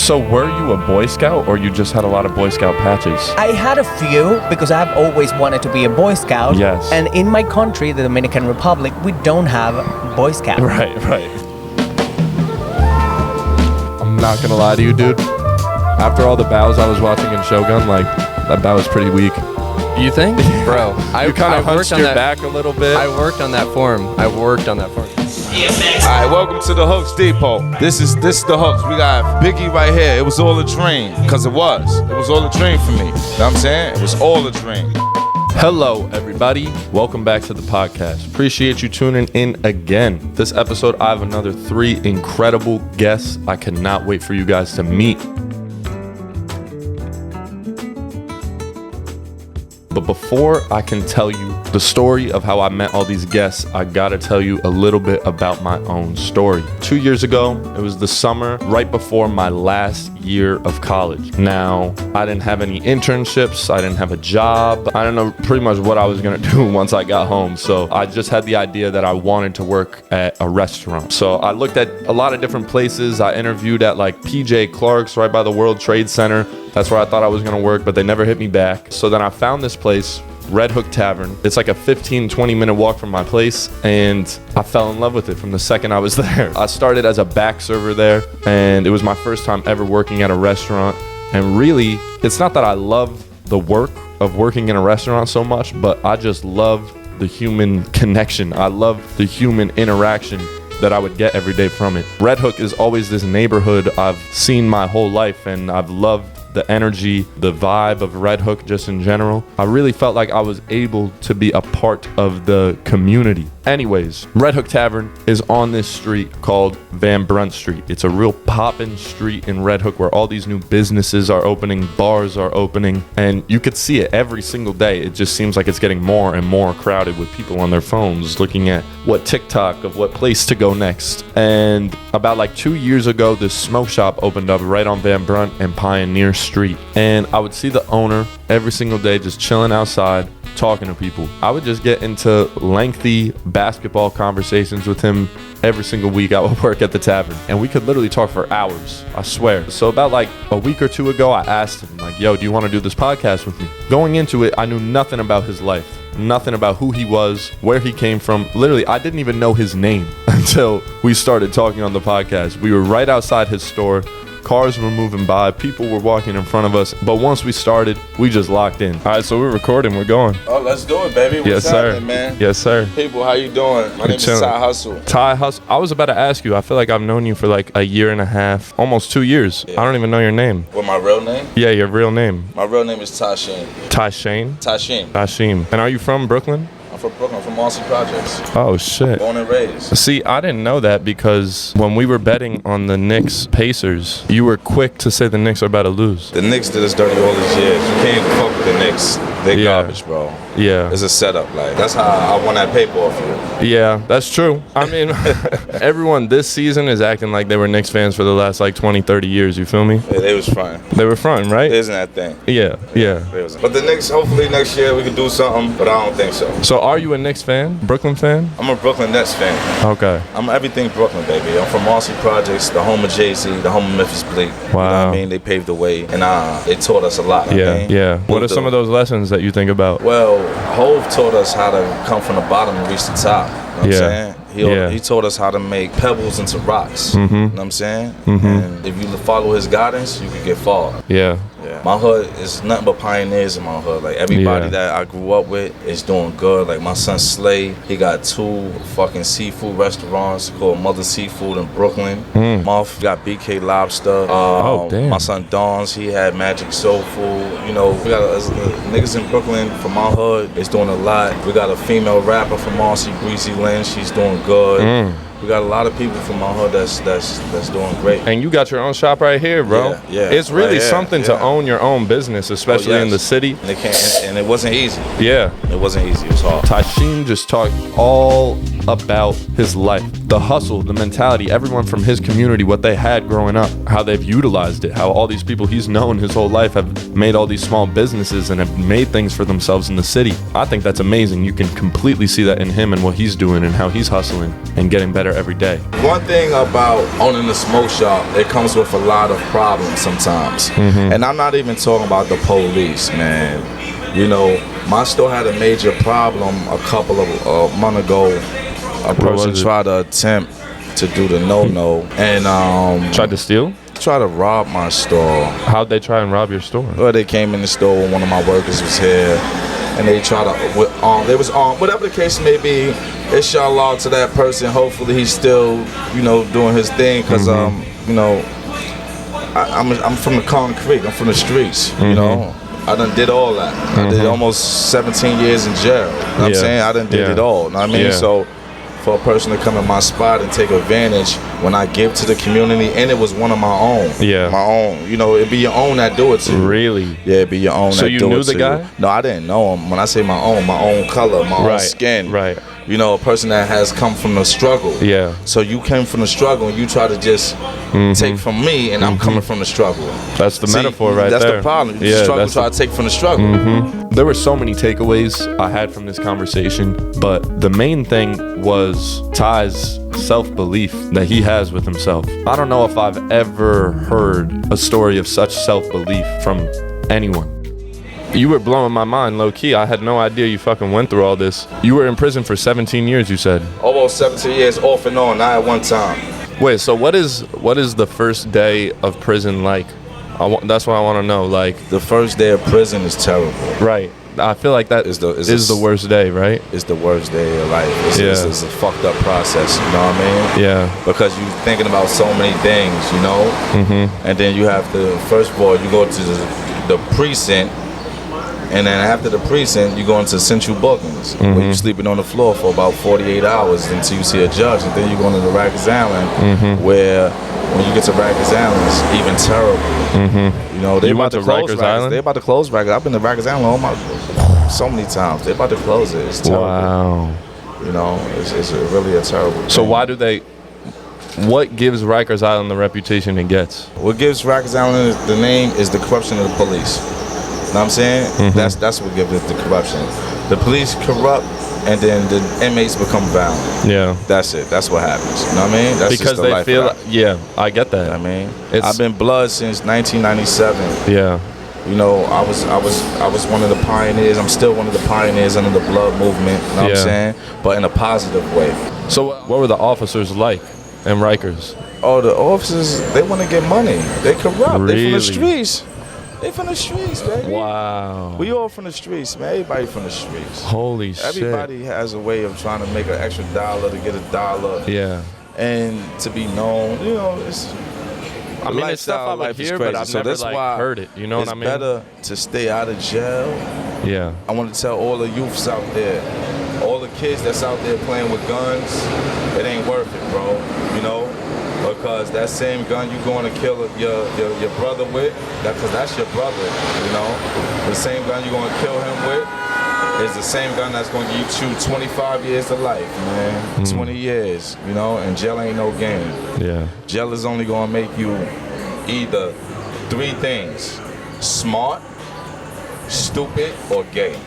So were you a Boy Scout or you just had a lot of Boy Scout patches? I had a few because I've always wanted to be a Boy Scout. Yes. And in my country, the Dominican Republic, we don't have Boy Scouts. Right. I'm not gonna lie to you, dude. After all the bows I was watching in Shogun, like, that bow was pretty weak. You think? Bro, You kind of hunched your that back a little bit. I worked on that form. Alright, welcome to the Hooks Depot. This is the Hooks. We got Biggie right here. It was all a dream. Cause it was all a dream for me. You know what I'm saying? It was all a dream. Hello, everybody. Welcome back to the podcast. Appreciate you tuning in again. This episode, I have another 3 incredible guests I cannot wait for you guys to meet. But before I can tell you the story of how I met all these guests, I gotta tell you a little bit about my own story. 2 years ago, it was the summer right before my last year of college. Now, I didn't have any internships, I didn't have a job, I didn't know pretty much what I was gonna do once I got home. So I just had the idea that I wanted to work at a restaurant. So I looked at a lot of different places. I interviewed at like PJ Clark's right by the World Trade Center. That's where I thought I was gonna work, but they never hit me back. So then I found this place, Red Hook Tavern. It's like a 15-20 minute walk from my place, and I fell in love with it from the second I was there. I started as a back server there, and it was my first time ever working at a restaurant. And really, it's not that I love the work of working in a restaurant so much, but I just love the human connection. I love the human interaction that I would get every day from it. Red Hook is always this neighborhood I've seen my whole life, and I've loved the energy, the vibe of Red Hook just in general. I really felt like I was able to be a part of the community. Anyways, Red Hook Tavern is on this street called Van Brunt Street. It's a real poppin' street in Red Hook where all these new businesses are opening, bars are opening, and you could see it every single day. It just seems like it's getting more and more crowded with people on their phones looking at what TikTok of what place to go next. And about like 2 years ago, this smoke shop opened up right on Van Brunt and Pioneer Street. And I would see the owner every single day just chilling outside, talking to people. I would just get into lengthy basketball conversations with him every single week. I would work at the tavern, and we could literally talk for hours, I swear. So about like a week or two ago, I asked him like, yo, do you want to do this podcast with me? Going into it, I knew nothing about his life, nothing about who he was, where he came from. Literally, I didn't even know his name until we started talking on the podcast. We were right outside his store. Cars were moving by, people were walking in front of us, but once we started, we just locked in. All right, so we're recording, we're going. Oh, let's do it, baby. Yes, sir. Man? Yes, sir. People, how you doing? My name is Ty Hustle. Ty Hustle. I was about to ask you, I feel like I've known you for like a year and a half, almost 2 years. Yeah. I don't even know your name. What, my real name? Yeah, your real name. My real name is Tysheem. Tysheem? Tysheem. And are you from Brooklyn? I'm from Brooklyn, I'm from Marcy Projects. Oh, shit. Born and raised. See, I didn't know that because when we were betting on the Knicks Pacers, you were quick to say the Knicks are about to lose. The Knicks did us dirty all these years. You can't fuck with the Knicks. They garbage, bro. Yeah. It's a setup. Like, that's how I won that paper off you. Yeah, that's true. I mean, everyone this season is acting like they were Knicks fans for the last like 20, 30 years. You feel me? Yeah, they was fun. They were fun, right? Isn't that thing? Yeah. But the Knicks, hopefully next year we can do something, but I don't think so. So are you a Knicks fan? Brooklyn fan? I'm a Brooklyn Nets fan. Okay. I'm everything Brooklyn, baby. I'm from Marcy Projects, the home of Jay-Z, the home of Memphis Bleak. Wow. You know what I mean? They paved the way, and they taught us a lot. Yeah. What are some of those lessons that you think about? Well, Hove taught us how to come from the bottom and reach the top. You know what I'm saying? He taught us how to make pebbles into rocks. You know what I'm saying? And if you follow his guidance, you can get far. Yeah. My hood is nothing but pioneers in my hood. Like, everybody that I grew up with is doing good. Like, my son Slay, he got 2 fucking seafood restaurants called Mother Seafood in Brooklyn. Muff got BK Lobster. Damn. My son Don's, he had Magic Soul Food. You know, we got niggas in Brooklyn from my hood is doing a lot. We got a female rapper from Marcy, Breezy Lynn. She's doing good. We got a lot of people from my hood that's doing great. And you got your own shop right here, bro. Yeah. It's really something to own your own business, especially in the city. And it wasn't easy. Yeah. It wasn't easy. It was hard. Tysheem just talked all about his life. The hustle, the mentality, everyone from his community, what they had growing up, how they've utilized it, how all these people he's known his whole life have made all these small businesses and have made things for themselves in the city. I think that's amazing. You can completely see that in him and what he's doing and how he's hustling and getting better every day. One thing about owning a smoke shop, it comes with a lot of problems sometimes. And I'm not even talking about the police, man. You know, my store had a major problem a couple of a month ago. A person tried to attempt to do the no-no and Tried to steal? Try to rob my store. How'd they try and rob your store? Well, they came in the store when one of my workers was here, and they tried to. They was on whatever the case may be. Inshallah to that person. Hopefully he's still, you know, doing his thing. Cause you know, I'm from the concrete. I'm from the streets. You know, I done did all that. I did almost 17 years in jail. You know what I'm saying? I done did it all. You know what I mean? So for a person to come in my spot and take advantage when I give to the community, and it was one of my own. My own. You know, it'd be your own that do it to you. Really? Yeah, it'd be your own so that do it to you. So you knew the guy? No, I didn't know him. When I say my own color, my own skin. Right. You know, a person that has come from the struggle. Yeah. So you came from the struggle and you try to just take from me, and I'm coming from the struggle. That's the metaphor right that's there. That's the problem. You try to take from the struggle. There were so many takeaways I had from this conversation, but the main thing was Ty's self-belief that he has with himself. I don't know if I've ever heard a story of such self-belief from anyone. You were blowing my mind, low-key. I had no idea you fucking went through all this. You were in prison for 17 years, you said. Almost 17 years off and on, not at one time. Wait, so what is the first day of prison like? That's what I want to know. Like, the first day of prison is terrible. Right. I feel like that is the worst day, right? It's the worst day of your life. It's a fucked up process, you know what I mean? Yeah. Because you're thinking about so many things, you know? And then you have to, first of all, you go to the precinct, and then after the precinct, you go into central bookings, where you're sleeping on the floor for about 48 hours until you see a judge. And then you go into the Rikers Island, where when you get to Rikers Island, it's even terrible. You know, they about to close Rikers Island. They about to close Rikers. I've been to Rikers Island so many times. They about to close it. It's terrible. Wow. You know, it's really a terrible So thing. why do they... What gives Rikers Island the reputation it gets? What gives Rikers Island the name is the corruption of the police. You know what I'm saying? That's what gives it the corruption. The police corrupt, and then the inmates become violent. Yeah. That's it. That's what happens. You know what I mean? That's because just the they life feel... of that. Yeah, I get that. You know what I mean? I've been blood since 1997. Yeah. You know, I was one of the pioneers. I'm still one of the pioneers under the blood movement. You know what I'm saying? But in a positive way. So what were the officers like in Rikers? Oh, the officers, they want to get money. They corrupt. Really? They from the streets. They from the streets, baby. Wow. We all from the streets, man. Everybody from the streets. Holy shit. Everybody has a way of trying to make an extra dollar to get a dollar. Yeah. And to be known, you know, it's... I mean, it's stuff I would hear, but I've never heard it. You know what I mean? It's better to stay out of jail. Yeah. I want to tell all the youths out there, all the kids that's out there playing with guns, it ain't worth it, bro. You know? Because that same gun you going to kill your brother with, because that's your brother, you know? The same gun you going to kill him with is the same gun that's going to get you 25 years to life, man. 20 years, you know? And jail ain't no game. Yeah. Jail is only going to make you either three things: smart, stupid, or gay.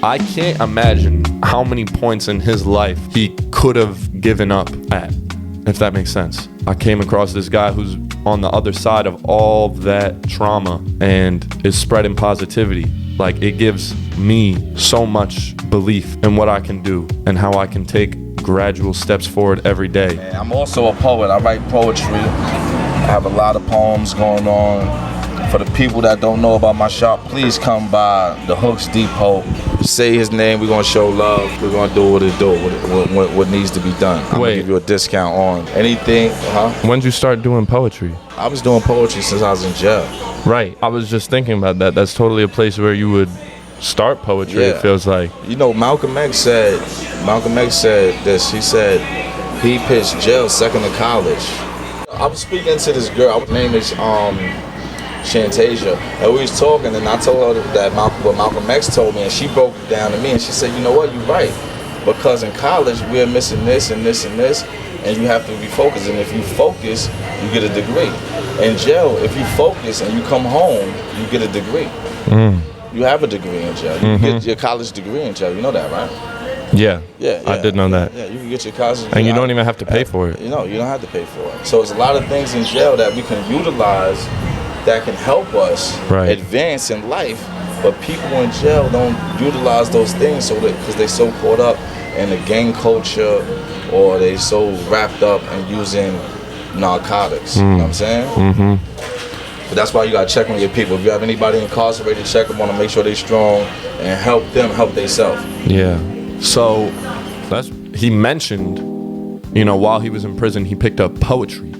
I can't imagine how many points in his life he could have given up at, if that makes sense. I came across this guy who's on the other side of all that trauma and is spreading positivity. Like, it gives me so much belief in what I can do and how I can take gradual steps forward every day. And I'm also a poet. I write poetry. I have a lot of poems going on. For the people that don't know about my shop, please come by the Hooks Depot. Say his name. We're gonna show love. We're gonna do what it do. What needs to be done. I'm gonna give you a discount on anything. When'd you start doing poetry? I was doing poetry since I was in jail. Right. I was just thinking about that. That's totally a place where you would start poetry. Yeah. It feels like. You know, Malcolm X said this. He said he pitched jail second to college. I was speaking to this girl. Her name is Shantasia, and we was talking, and I told her that what Malcolm X told me, and she broke it down to me, and she said, you know what, you're right. because in college we're missing this and this and this, and you have to be focused. And if you focus, you get a degree. In jail, if you focus and you come home, you get a degree. You have a degree in jail. You get your college degree in jail. You know that, right? Yeah. Yeah, I did know that. Yeah, you can get your college degree. And you don't even have to pay for it. You know, you don't have to pay for it. So it's a lot of things in jail that we can utilize that can help us advance in life. But people in jail don't utilize those things so that because they're so caught up in the gang culture, or they so wrapped up in using narcotics. You know what I'm saying? But that's why you gotta check on your people. If you have anybody incarcerated, check them on them, make sure they're strong, and help them help themselves. Yeah. So he mentioned, you know, while he was in prison, he picked up poetry.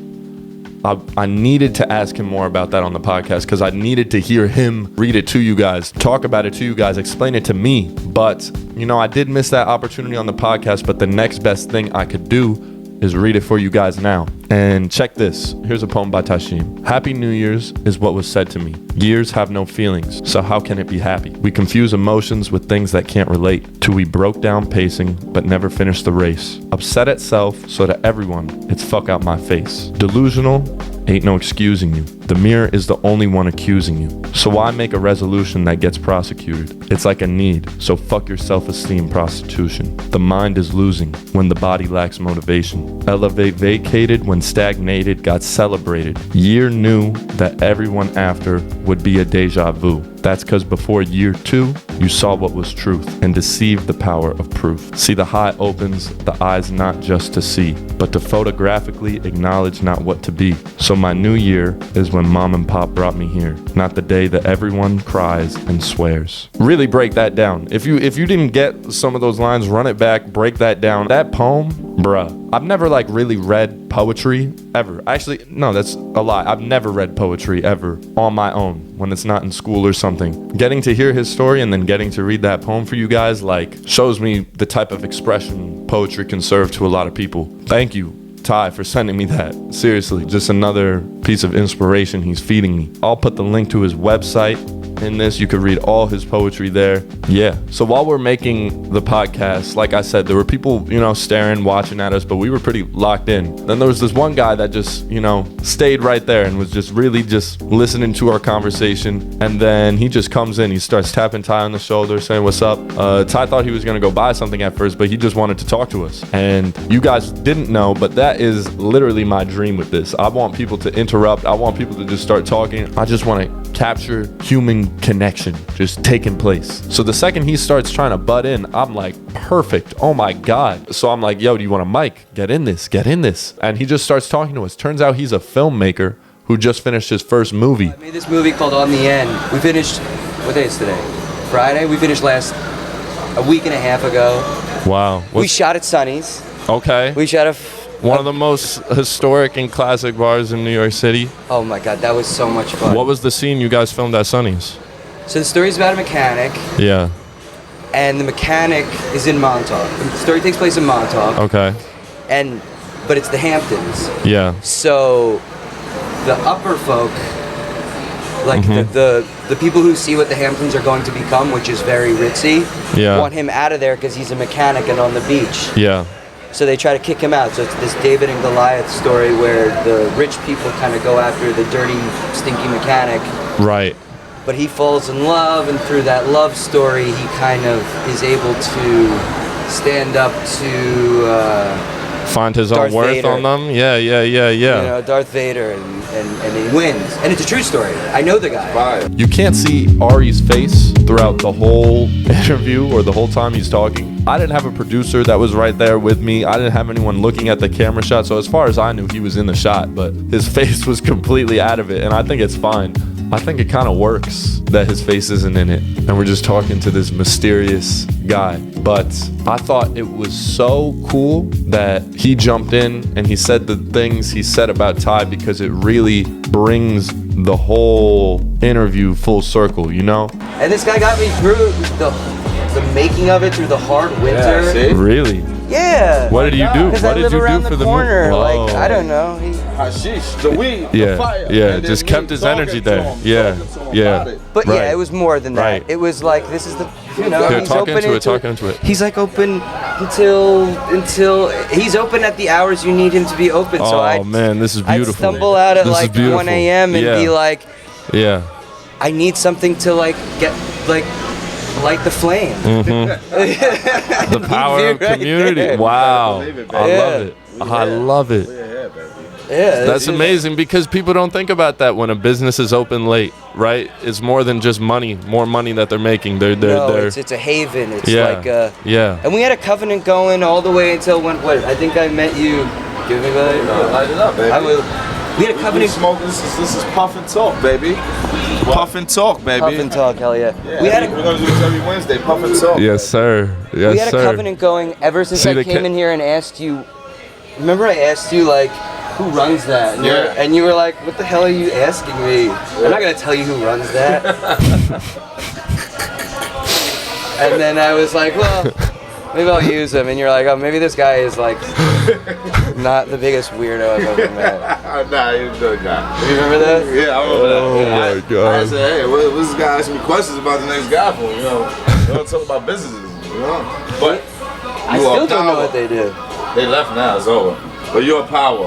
I needed to ask him more about that on the podcast because I needed to hear him read it to you guys, talk about it to you guys, explain it to me. But, you know, I did miss that opportunity on the podcast, but the next best thing I could do is read it for you guys now. And check this. Here's a poem by Tysheem. Happy New Year's is what was said to me. Years have no feelings, so how can it be happy? We confuse emotions with things that can't relate. Till we broke down pacing, but never finished the race. Upset at self, so to everyone, it's fuck out my face. Delusional, ain't no excusing you. The mirror is the only one accusing you. So why make a resolution that gets prosecuted? It's like a need, so fuck your self-esteem prostitution. The mind is losing when the body lacks motivation. Elevate vacated when stagnated got celebrated. Year knew that everyone after would be a deja vu. That's cause before year 2, you saw what was truth and deceived the power of proof. See, the high opens the eyes not just to see, but to photographically acknowledge not what to be. So my new year is when mom and pop brought me here, not the day that everyone cries and swears. Really break that down. If you didn't get some of those lines, run it back, break that down. That poem, bruh. I've never like really read poetry ever. Actually, no, that's a lie. I've never read poetry ever on my own when it's not in school or something. Getting to hear his story and then getting to read that poem for you guys like shows me the type of expression poetry can serve to a lot of people. Thank you, Ty, for sending me that. Seriously, just another piece of inspiration he's feeding me. I'll put the link to his website in this. You could read all his poetry there. Yeah. So while we're making the podcast, like I said, there were people, you know, staring, watching at us, but we were pretty locked in. Then there was this one guy that just, you know, stayed right there and was just really just listening to our conversation. And then he just comes in, he starts tapping Ty on the shoulder, saying, "What's up?" Ty thought he was going to go buy something at first, but he just wanted to talk to us. And you guys didn't know, but that is literally my dream with this. I want people to interrupt. I want people to just start talking. I just want to capture human connection just taking place. So the second he starts trying to butt in, I'm like, perfect. Oh my God. So I'm like, yo, do you want a mic? Get in this. And he just starts talking to us. Turns out he's a filmmaker who just finished his first movie. I made this movie called On the End. We finished, what day is today? Friday? We finished a week and a half ago. Wow. We shot at Sonny's. Okay. We shot one of the most historic and classic bars in New York City. Oh my God, that was so much fun. What was the scene you guys filmed at Sonny's? So the story's about a mechanic. Yeah. And the mechanic is in Montauk. The story takes place in Montauk. Okay. But it's the Hamptons. Yeah. So the upper folk, like the people who see what the Hamptons are going to become, which is very ritzy, want him out of there because he's a mechanic and on the beach. Yeah. So they try to kick him out. So it's this David and Goliath story where the rich people kind of go after the dirty, stinky mechanic. Right. But he falls in love, and through that love story, he kind of is able to stand up to find his Darth own worth Vader. On them. Yeah. You know, Darth Vader, and he wins. And it's a true story. I know the guy. You can't see Ari's face throughout the whole interview or the whole time he's talking. I didn't have a producer that was right there with me. I didn't have anyone looking at the camera shot. So as far as I knew, he was in the shot, but his face was completely out of it. And I think it's fine. I think it kind of works that his face isn't in it. And we're just talking to this mysterious guy. But I thought it was so cool that he jumped in and he said the things he said about Ty because it really brings the whole interview full circle, you know? And this guy got me through the making of it, through the hard winter. Really? Yeah. What did you do? Because What I did live you around do for the the corner. movie? Like, I don't know. hashish, the weed, Yeah, the fire. yeah, And then just me kept his talking energy to there. him, Yeah, talking to him yeah. about it. But Right. yeah, it was more than that. Right. It was like, this is the, you know, Yeah, he's talk open into it, talk into it. He's like open until he's open at the hours you need him to be open. So Oh man, this is beautiful. I'd stumble out at This is like beautiful. 1 a.m. and Yeah. be like, Yeah. I need something to like get like light the flame. The power of Right community. there. Wow. Believe it, I baby. love it. I love it. Yeah, baby. Yeah, That's amazing because people don't think about that when a business is open late, right? It's more than just money, more money that they're making. They're it's a haven. It's yeah. like yeah. and we had a covenant going all the way until when I think I met you. Give me that. Light it up, baby. We had a We covenant. smoke. This is puff and talk, baby. Puff and talk, baby. Puff and talk, hell yeah. Yeah, We had we're gonna do this every Wednesday. Puff and talk. Yes, sir. Yes, we had a sir. covenant going ever since See, I the came ca- in here and asked you. Remember I asked you like, who runs that? And Yeah. and you were like, what the hell are you asking me? I'm not gonna tell you who runs that. And then I was like, well, maybe I'll use him. And you're like, oh, maybe this guy is like not the biggest weirdo I've ever met. Nah, he's a good guy. You remember that? Yeah, I remember that. Oh Yeah, my God. I said, hey, what's this guy asking me questions about the next guy for? You know, they don't talk about businesses. You know, but I you are still don't know power. what they do. They left now. It's over. But you're a power.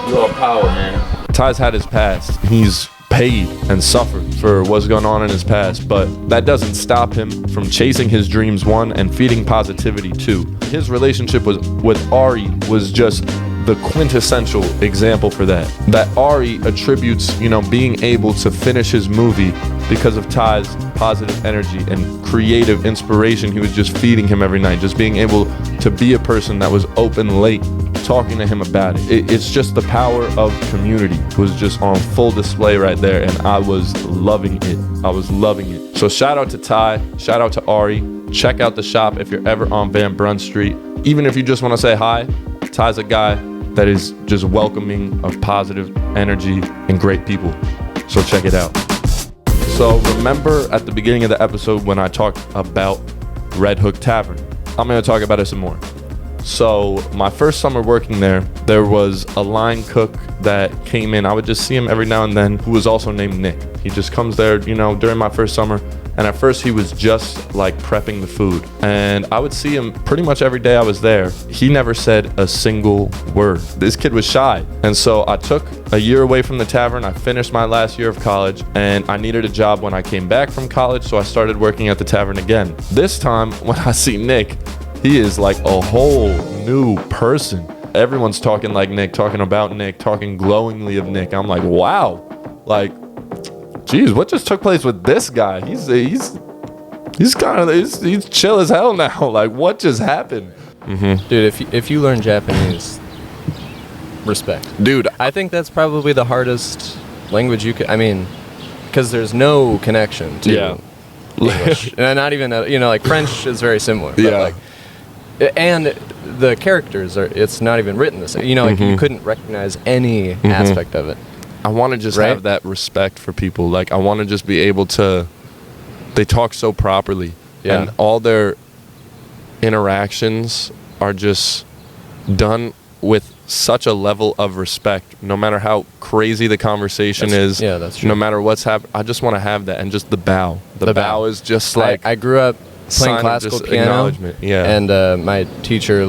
You're a power, man. Ty's had his past. He's paid and suffered for what's going on in his past, but that doesn't stop him from chasing his dreams, one, and feeding positivity, two. His relationship with Ari was just the quintessential example for that. That Ari attributes, being able to finish his movie because of Ty's positive energy and creative inspiration he was just feeding him every night. Just being able to be a person that was open late, talking to him about it. It's just the power of community was just on full display right there, and I was loving it. I was loving it. So shout out to Ty, shout out to Ari. Check out the shop if you're ever on Van Brunt Street. Even if you just want to say hi, Ty's a guy that is just welcoming of positive energy and great people. So check it out. So remember at the beginning of the episode when I talked about Red Hook Tavern? I'm going to talk about it some more. So my first summer working there was a line cook that came in. I would just see him every now and then, who was also named Nick. He just comes there, during my first summer. And at first he was just like prepping the food. And I would see him pretty much every day I was there. He never said a single word. This kid was shy. And so I took a year away from the tavern. I finished my last year of college and I needed a job when I came back from college. So I started working at the tavern again. This time when I see Nick, he is like a whole new person. Everyone's talking like Nick, talking about Nick, talking glowingly of Nick. I'm like, wow, like, geez, what just took place with this guy? He's chill as hell now. Like, what just happened? Dude, if you learn Japanese, respect. Dude, I think that's probably the hardest language you could. I mean, because there's no connection to English, and not even like French is very similar. But Yeah. like, and the characters it's not even written the same. Like you couldn't recognize any aspect of it. I want to just Right? have that respect for people. Like, I want to just be able to. They talk so properly, and all their interactions are just done with such a level of respect. No matter how crazy the conversation is, that's true. no matter what's happening, I just want to have that. And just the bow. The bow is just like I grew up playing sign of classical just piano, acknowledgement. Yeah. and my teacher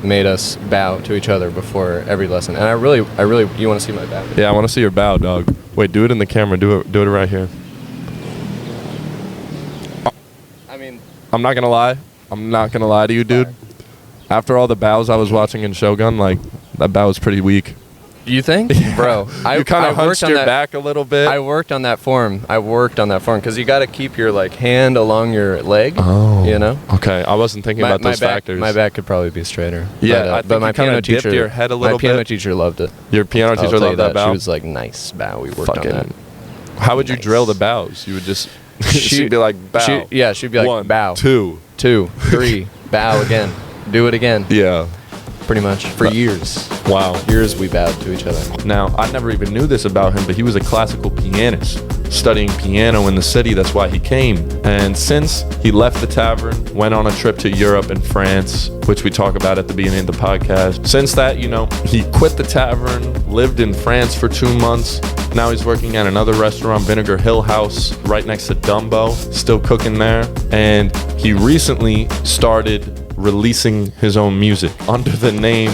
made us bow to each other before every lesson. And I really, you want to see my bow? Yeah, I want to see your bow, dog. Wait, do it in the camera. Do it right here. I mean, I'm not gonna lie. I'm not gonna lie to you, dude. After all the bows I was watching in Shogun, like, that bow was pretty weak. you think, bro? You kind of hunched your back a little bit. I worked on that form. Because you got to keep your hand along your leg. Oh. Okay, I wasn't thinking about those factors. My back could probably be straighter. Yeah, but my you kinda piano dipped teacher, your head a little my piano bit. teacher loved it. Your piano I'll teacher tell you loved that bow? She was like, nice bow. We worked on that. How would you Nice. drill the bows? You would just she'd be like, bow. She'd be like, 1, bow. 2. 2, 3, bow again. Do it again. Yeah. Pretty much. For years. Wow. Years we bowed to each other. Now, I never even knew this about him, but he was a classical pianist. studying piano in the city. That's why he came. And since he left the tavern, went on a trip to Europe and France, which we talk about at the beginning of the podcast. Since that, you know, he quit the tavern, lived in France for 2 months. Now he's working at another restaurant, Vinegar Hill House, right next to Dumbo, still cooking there. And he recently started releasing his own music under the name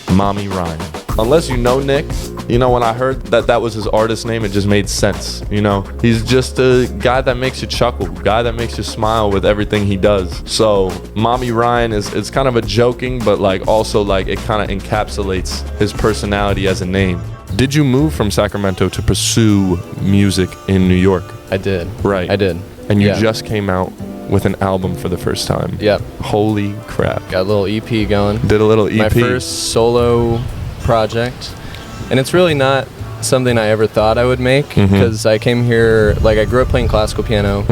MommyRyan. Unless you know Nick, you know, when I heard that that was his artist name, it just made sense. You know, he's just a guy that makes you chuckle, guy that makes you smile with everything he does. So MommyRyan is kind of a joking, but like also like it kind of encapsulates his personality as a name. Did you move from Sacramento to pursue music in New York? I did. Right. I did. And you Yeah. just came out with an album for the first time. Yep. Holy crap. Got a little EP going. Did a little EP. My first solo project. And it's really not something I ever thought I would make, because I came here, like I grew up playing classical piano,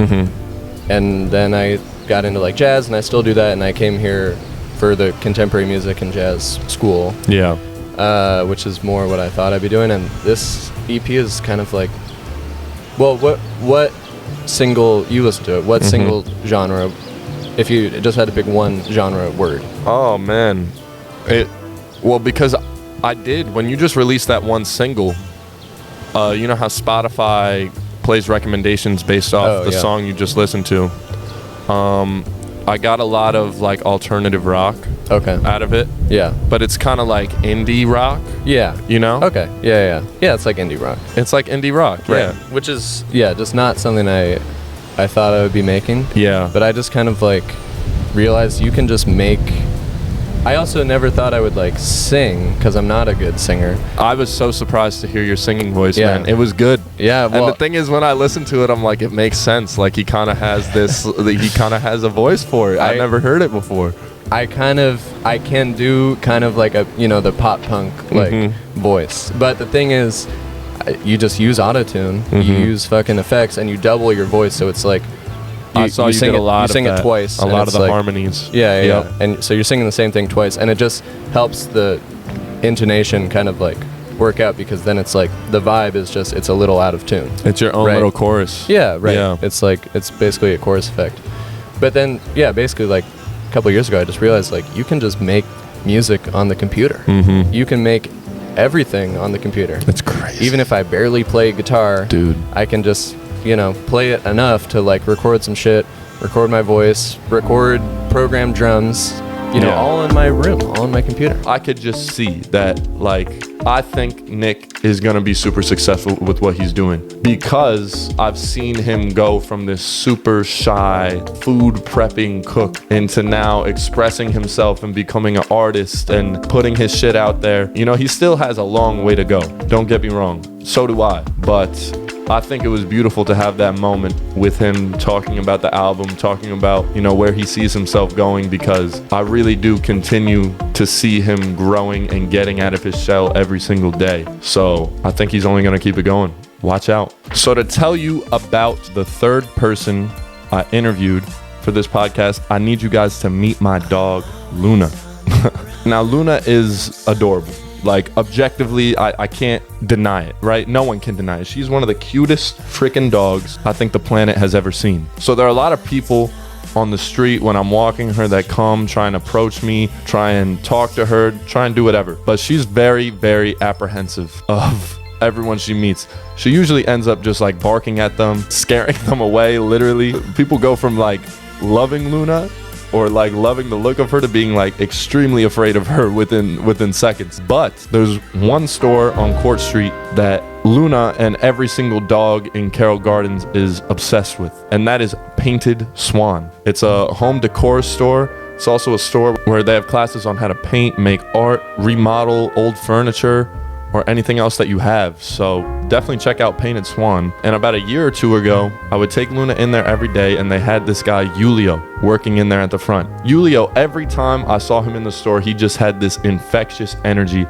and then I got into like jazz, and I still do that, and I came here for the contemporary music and jazz school, Yeah. which is more what I thought I'd be doing. And this EP is kind of like, well, what single, you listen to it, what single genre, if you just had to pick one genre word? Oh man. Because I did, when you just released that one single, you know how Spotify plays recommendations based off the song you just listened to. I got a lot of like alternative rock out of it. Yeah. But it's kind of like indie rock. Yeah. You know? Okay. Yeah. Yeah, it's like indie rock. It's like indie rock. Right. Yeah. Which is, just not something I thought I would be making. Yeah. But I just kind of like realized you can just make. I also never thought I would like sing, because I'm not a good singer. I was so surprised to hear your singing voice, Yeah. man. It was good. Yeah, well, And the thing is, when I listen to it, I'm like, it makes sense. Like, he kind of has this, he kind of has a voice for it. I never heard it before. I can do kind of like a, the pop punk like voice. But the thing is, you just use autotune, you use fucking effects, and you double your voice, so it's like, I saw you sing did a lot of you sing that. it twice. A lot of the like, harmonies. Yeah. And so you're singing the same thing twice, and it just helps the intonation kind of like work out, because then it's like the vibe is just, it's a little out of tune. It's your own Right. little chorus. Yeah, right. Yeah. It's like, it's basically a chorus effect. But then, basically like a couple of years ago, I just realized like you can just make music on the computer. You can make everything on the computer. It's crazy. Even if I barely play guitar, Dude. I can just, play it enough to like record some shit, record my voice, record program drums, all in my room, all in my computer. I could just see that, like, I think Nick is going to be super successful with what he's doing, because I've seen him go from this super shy food prepping cook into now expressing himself and becoming an artist and putting his shit out there. He still has a long way to go. Don't get me wrong. So do I. But I think it was beautiful to have that moment with him talking about the album, talking about, where he sees himself going, because I really do continue to see him growing and getting out of his shell every single day. So I think he's only going to keep it going. Watch out. So to tell you about the third person I interviewed for this podcast, I need you guys to meet my dog, Luna. Now, Luna is adorable. Like, objectively, I can't deny it, right? No one can deny it. She's one of the cutest freaking dogs I think the planet has ever seen. So there are a lot of people on the street when I'm walking her that come, try and approach me, try and talk to her, try and do whatever. But she's very, very apprehensive of everyone she meets. She usually ends up just like barking at them, scaring them away, literally. People go from like loving Luna or like loving the look of her to being like extremely afraid of her within seconds. But there's one store on Court Street that Luna and every single dog in Carroll Gardens is obsessed with, and that is Painted Swan. It's a home decor store. It's also a store where they have classes on how to paint, make art, remodel old furniture, or anything else that you have. So definitely check out Painted Swan. And about a year or two ago, I would take Luna in there every day, and they had this guy, Yulio, working in there at the front. Yulio, every time I saw him in the store, he just had this infectious energy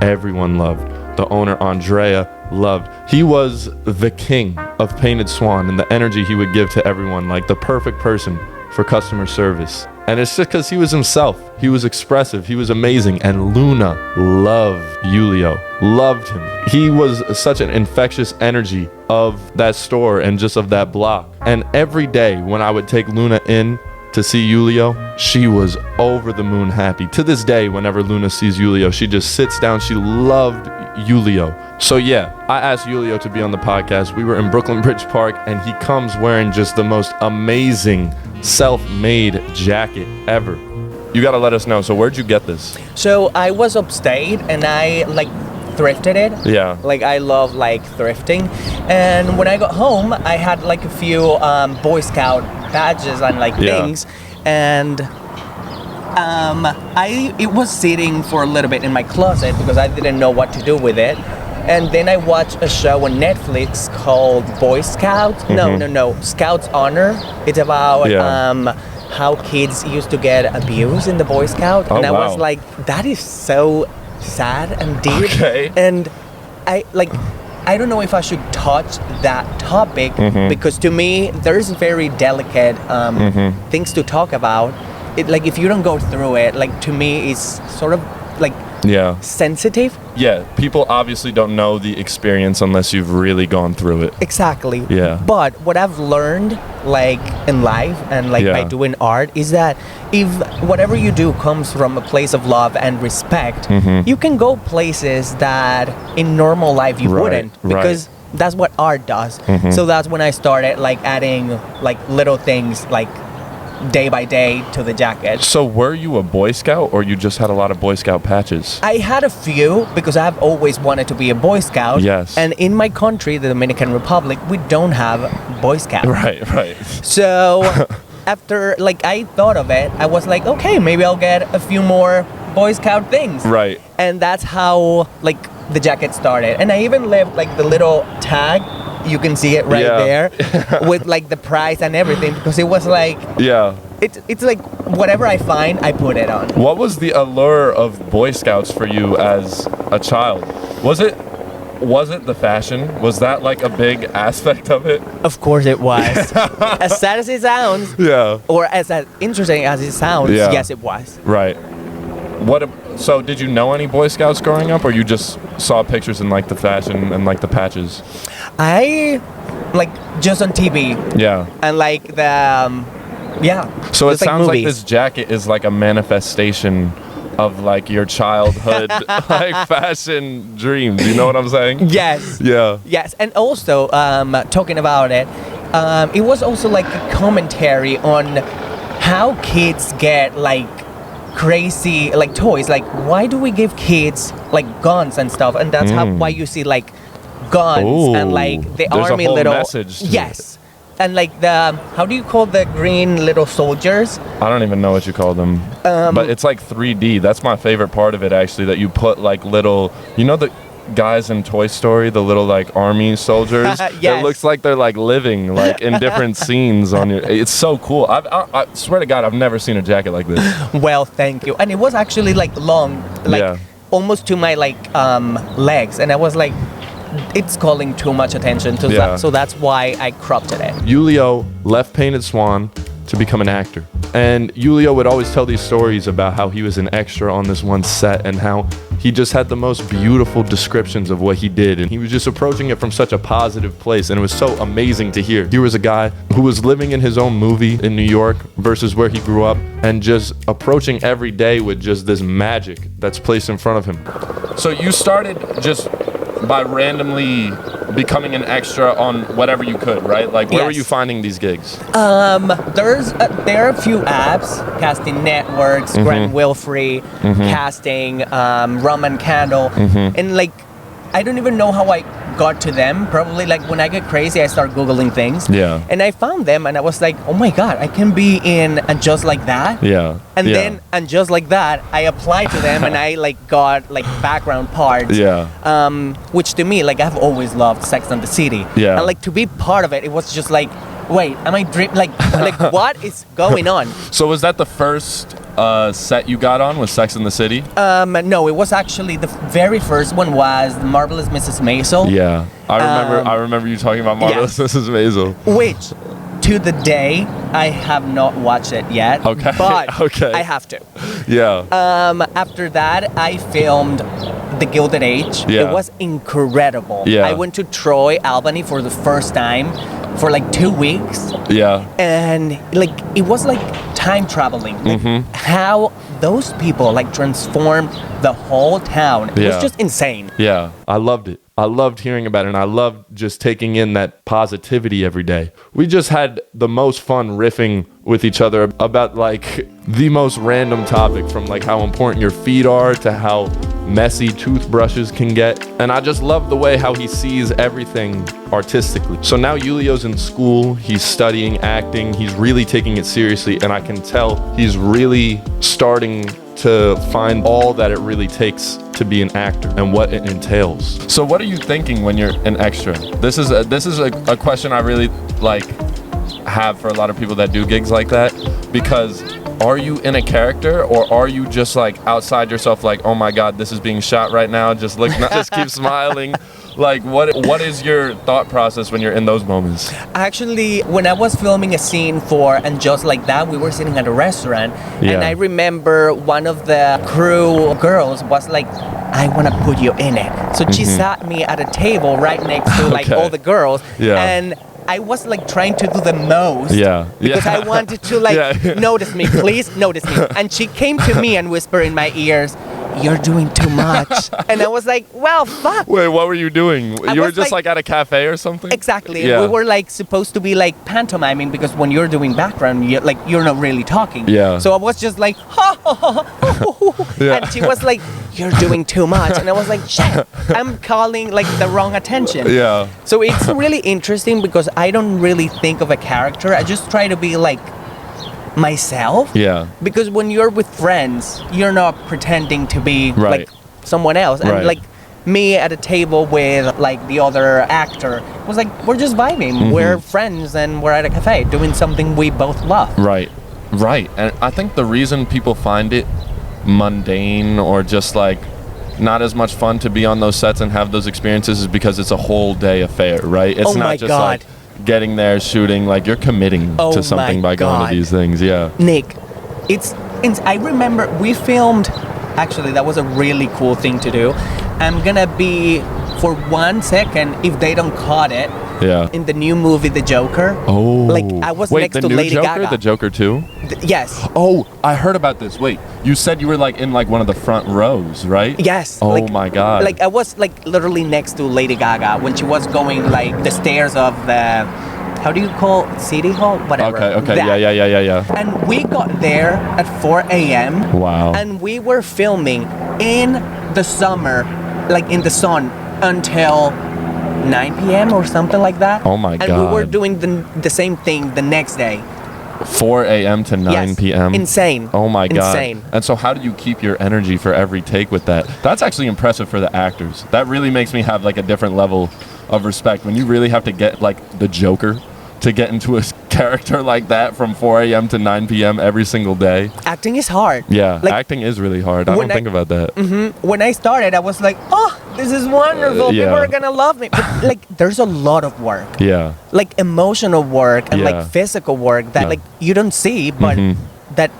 everyone loved. The owner, Andrea, loved. He was the king of Painted Swan, and the energy he would give to everyone, like the perfect person for customer service. And it's just because he was himself. He was expressive. He was amazing. And Luna loved Yulio, loved him. He was such an infectious energy of that store and just of that block. And every day when I would take Luna in to see Yulio, she was over the moon happy. To this day, whenever Luna sees Yulio, she just sits down. She loved Yulio. So yeah, I asked Yulio to be on the podcast. We were in Brooklyn Bridge Park, and he comes wearing just the most amazing self-made jacket ever. You gotta let us know. So where'd you get this? So I was upstate and I like thrifted it. Yeah. Like I love like thrifting. And when I got home, I had like a few Boy Scout badges and like things. And it was sitting for a little bit in my closet because I didn't know what to do with it. And then I watched a show on Netflix called Boy Scouts. No, Scouts Honor. It's about how kids used to get abused in the Boy Scout. And I was like, that is so sad and deep. Okay. And I don't know if I should touch that topic because to me there's very delicate things to talk about. It like if you don't go through it, like to me it's sort of like sensitive. Yeah, people obviously don't know the experience unless you've really gone through it. Exactly. Yeah. But what I've learned like in life and like by doing art is that if whatever you do comes from a place of love and respect, you can go places that in normal life you wouldn't, because that's what art does. So that's when I started like adding like little things like day by day to the jacket. So were you a Boy Scout, or you just had a lot of Boy Scout patches? I had a few because I've always wanted to be a Boy Scout. Yes. And in my country, the Dominican Republic, we don't have Boy Scouts. Right. So after like I thought of it, I was like, okay, maybe I'll get a few more Boy Scout things. Right. And that's how like the jacket started. And I even left like the little tag. You can see it right there with like the price and everything, because it was like it's like whatever I find, I put it on. What was the allure of Boy Scouts for you as a child? Was it the fashion? Was that like a big aspect of it? Of course it was. As sad as it sounds, or as interesting as it sounds, yes it was. Right. So did you know any Boy Scouts growing up, or you just saw pictures and like the fashion and like the patches? I like just on TV. Yeah. And like the So it sounds like movies. this jacket is like a manifestation of like your childhood like fashion dreams. You know what I'm saying? Yes. Yeah. Yes, and also talking about it, it was also like a commentary on how kids get like crazy like toys. Like why do we give kids like guns and stuff? And that's why you see like guns and like the there's army a whole little message to yes. And like the how do you call the green little soldiers? I don't even know what you call them. But it's like 3D. That's my favorite part of it, actually, that you put like little, you know, the guys in Toy Story, the little like army soldiers. Yes. It looks like they're like living like in different scenes on your. It's so cool. I swear to God, I've never seen a jacket like this. Well, thank you. And it was actually like long, like almost to my like legs, and I was like, it's calling too much attention to that, so that's why I cropped it. Yulio left Painted Swan to become an actor, and Yulio would always tell these stories about how he was an extra on this one set and how he just had the most beautiful descriptions of what he did, and he was just approaching it from such a positive place, and it was so amazing to hear. Here was a guy who was living in his own movie in New York versus where he grew up, and just approaching every day with just this magic that's placed in front of him. So you started just by randomly becoming an extra on whatever you could, right? Like where were you finding these gigs? There are a few apps, casting networks, Grant Wilfrey, casting, Rum and Candle, and like I don't even know how I got to them. Probably like when I get crazy, I start Googling things. Yeah. And I found them, and I was like, oh my God, I can be in And Just Like That. Yeah. And then And Just Like That, I applied to them, and I like got like background parts. Yeah. Which to me, like I've always loved Sex and the City. Yeah. And like to be part of it, it was just like, wait, am I dream? Like what is going on? So was that the first set you got on, was Sex and the City? No, it was actually the very first one was The Marvelous Mrs. Maisel. Yeah, I remember you talking about Marvelous Mrs. Maisel. Which, to the day, I have not watched it yet. Okay. But Okay. I have to. Yeah. After that, I filmed The Gilded Age. Yeah. It was incredible. Yeah. I went to Troy, Albany for the first time for like 2 weeks. Yeah. And like it was like time traveling. Like how those people like transformed the whole town. It Yeah. was just insane. Yeah, I loved it. I loved hearing about it, and I loved just taking in that positivity every day. We just had the most fun riffing with each other about like the most random topic, from like how important your feet are to how messy toothbrushes can get. And I just love the way how he sees everything artistically. So now Yulio's in school, he's studying acting, he's really taking it seriously, and I can tell he's really starting to find all that it really takes to be an actor and what it entails. So what are you thinking when you're an extra? This is a question I really like have for a lot of people that do gigs like that, because are you in a character, or are you just like outside yourself, like, oh my god, this is being shot right now, just look, just keep smiling? Like, what is your thought process when you're in those moments? Actually, when I was filming a scene for And Just Like That, we were sitting at a restaurant, and I remember one of the crew girls was like, I want to put you in it. So she sat me at a table right next to like all the girls, and I was like trying to do the most because I wanted to like notice me, please notice me. And she came to me and whispered in my ears, you're doing too much. And I was like, well, fuck. Wait, what were you doing? You were just like at a cafe or something? Exactly. Yeah. We were like supposed to be like pantomiming, because when you're doing background, you're not really talking. Yeah. So I was just like, ha, ha, ha, ha, ha, ha. And she was like, you're doing too much. And I was like, shit, I'm calling like the wrong attention. Yeah. So it's really interesting because I don't really think of a character. I just try to be like myself. Yeah. Because when you're with friends, you're not pretending to be like someone else. And like me at a table with like the other actor was like, we're just vibing. We're friends and we're at a cafe doing something we both love. Right. And I think the reason people find it mundane or just like not as much fun to be on those sets and have those experiences is because it's a whole day affair, right? It's not just like getting there, shooting, like you're committing to something by going to these things. Yeah. Nick, I remember we filmed, actually that was a really cool thing to do. I'm gonna be, for 1 second, if they don't cut it, in the new movie The Joker. Oh. Like I was next to Lady Gaga. The Joker 2? Yes. Oh, I heard about this. Wait, you said you were like in like one of the front rows, right? Yes. Oh like, my god. Like I was like literally next to Lady Gaga when she was going like the stairs of the, how do you call City Hall? Whatever. Okay. That. Yeah. And we got there at 4 a.m. Wow. And we were filming in the summer, like in the sun, until 9 p.m. or something like that. Oh my god. And we were doing the same thing the next day. 4 a.m. to 9 p.m. Insane. Oh my god. Insane. And so how do you keep your energy for every take with that? That's actually impressive for the actors. That really makes me have like a different level of respect when you really have to get like the Joker to get into a character like that from 4 a.m. to 9 p.m. every single day. Acting is hard. Yeah, like, acting is really hard. I don't think about that. When I started, I was like, oh, this is wonderful. People are gonna love me. But like, there's a lot of work. Yeah. Like emotional work and like physical work that like you don't see, but that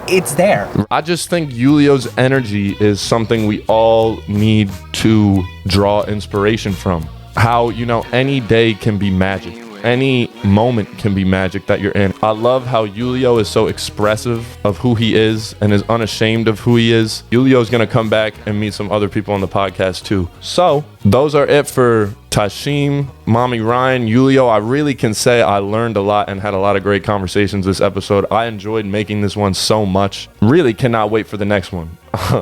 it's there. I just think Yulio's energy is something we all need to draw inspiration from. How, you know, any day can be magic. Any moment can be magic that you're in. I love how Yulio is so expressive of who he is and is unashamed of who he is. Yulio is going to come back and meet some other people on the podcast too. So those are it for Tysheem, MommyRyan, Yulio. I really can say I learned a lot and had a lot of great conversations this episode. I enjoyed making this one so much. Really cannot wait for the next one.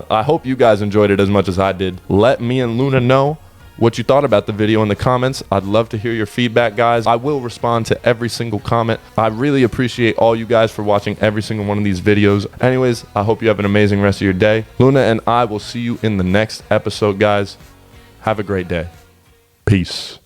I hope you guys enjoyed it as much as I did. Let me and Luna know what you thought about the video in the comments. I'd love to hear your feedback, guys. I will respond to every single comment. I really appreciate all you guys for watching every single one of these videos. Anyways, I hope you have an amazing rest of your day. Luna and I will see you in the next episode, guys. Have a great day. Peace.